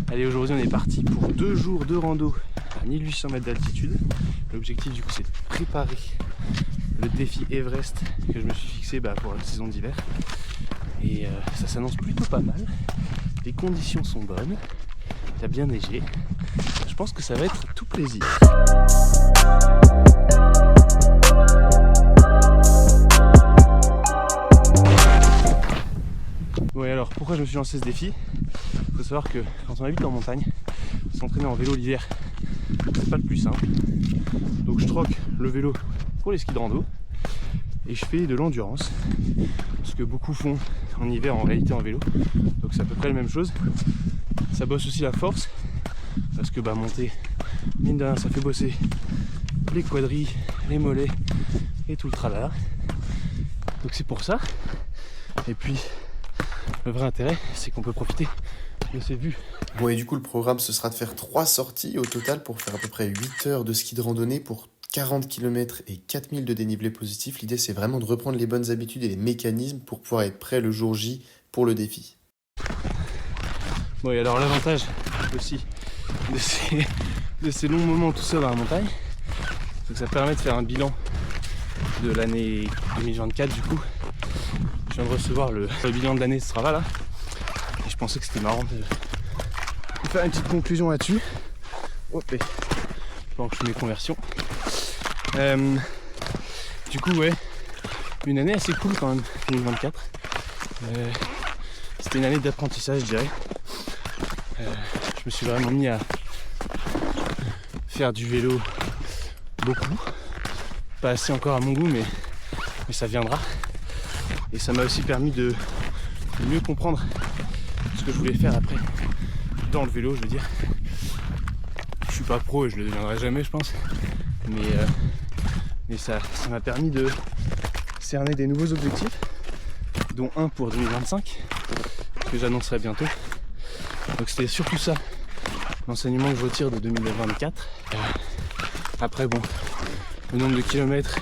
Allez, aujourd'hui on est parti pour 2 jours de rando à 1800 mètres d'altitude. L'objectif du coup c'est de préparer le défi Everest que je me suis fixé pour la saison d'hiver. Et ça s'annonce plutôt pas mal. Les conditions sont bonnes. Il a bien neigé. Je pense que ça va être tout plaisir. Bon et alors pourquoi je me suis lancé ce défi? Il faut savoir que quand on habite en montagne, s'entraîner en vélo l'hiver, c'est pas le plus simple. Donc je troque le vélo pour les skis de rando et je fais de l'endurance, ce que beaucoup font en hiver en réalité en vélo. Donc c'est à peu près la même chose. Ça bosse aussi la force, parce que monter, mine de rien, ça fait bosser les quadris, les mollets et tout le tralala. Donc c'est pour ça. Et puis le vrai intérêt, c'est qu'on peut profiter de ces vues. Bon, et du coup le programme ce sera de faire 3 sorties au total pour faire à peu près 8 heures de ski de randonnée pour 40 km et 4000 de dénivelé positif. L'idée c'est vraiment de reprendre les bonnes habitudes et les mécanismes pour pouvoir être prêt le jour J pour le défi. Bon, et alors l'avantage aussi de ces longs moments tout seul dans la montagne, c'est que ça permet de faire un bilan de l'année 2024 du coup. Je viens de recevoir le bilan de l'année Strava là, et je pensais que c'était marrant de faire une petite conclusion là-dessus. Hop, et pendant que je fais mes conversions. Du coup ouais, une année assez cool quand même, 2024. C'était une année d'apprentissage je dirais. Je me suis vraiment mis à faire du vélo beaucoup. Pas assez encore à mon goût mais ça viendra. Et ça m'a aussi permis de mieux comprendre ce que je voulais faire après dans le vélo, je veux dire. Je suis pas pro et je le deviendrai jamais je pense. Mais ça m'a permis de cerner des nouveaux objectifs, dont un pour 2025, que j'annoncerai bientôt. Donc c'était surtout ça, l'enseignement que je retire de 2024. Après bon, le nombre de kilomètres,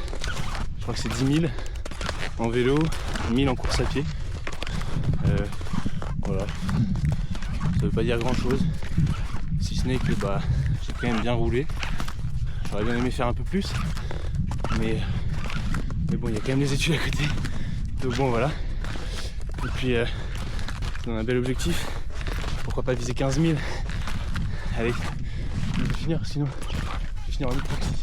je crois que c'est 10 000 en vélo, 1000 en course à pied. Voilà, ça veut pas dire grand chose, si ce n'est que j'ai quand même bien roulé. J'aurais bien aimé faire un peu plus, mais bon, il y a quand même des études à côté. Donc bon, voilà. Et puis, on a un bel objectif. Pourquoi pas viser 15 000? Allez, je vais finir, sinon je vais finir en hypoxie.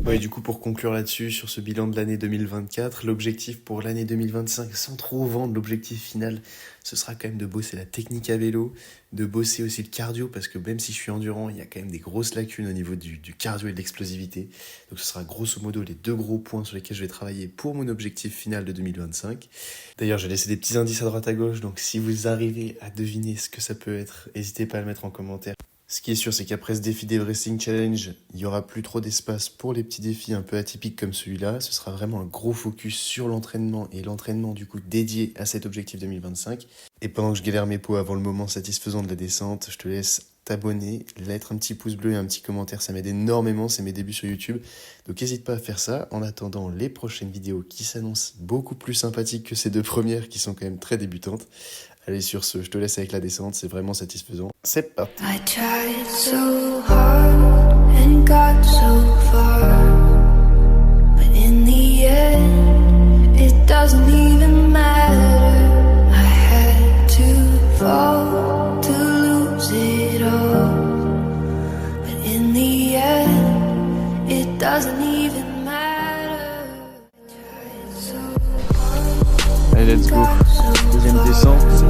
Ouais, du coup, pour conclure là-dessus, sur ce bilan de l'année 2024, l'objectif pour l'année 2025, sans trop vendre l'objectif final, ce sera quand même de bosser la technique à vélo, de bosser aussi le cardio, parce que même si je suis endurant, il y a quand même des grosses lacunes au niveau du cardio et de l'explosivité. Donc ce sera grosso modo les 2 gros points sur lesquels je vais travailler pour mon objectif final de 2025. D'ailleurs, j'ai laissé des petits indices à droite à gauche, donc si vous arrivez à deviner ce que ça peut être, n'hésitez pas à le mettre en commentaire. Ce qui est sûr, c'est qu'après ce défi d'Everest Challenge, il n'y aura plus trop d'espace pour les petits défis un peu atypiques comme celui-là. Ce sera vraiment un gros focus sur l'entraînement et l'entraînement du coup dédié à cet objectif 2025. Et pendant que je galère mes pots avant le moment satisfaisant de la descente, je te laisse t'abonner, mettre un petit pouce bleu et un petit commentaire. Ça m'aide énormément, c'est mes débuts sur YouTube. Donc n'hésite pas à faire ça. En attendant les prochaines vidéos qui s'annoncent beaucoup plus sympathiques que ces 2 premières qui sont quand même très débutantes. Allez, sur ce, je te laisse avec la descente, c'est vraiment satisfaisant. C'est parti. I tried so hard and got so far, but in the end, it doesn't even matter. I had to fall to lose it all, but in the end, it doesn't even matter. I tried so hard. Allez, let's go. Deuxième descente.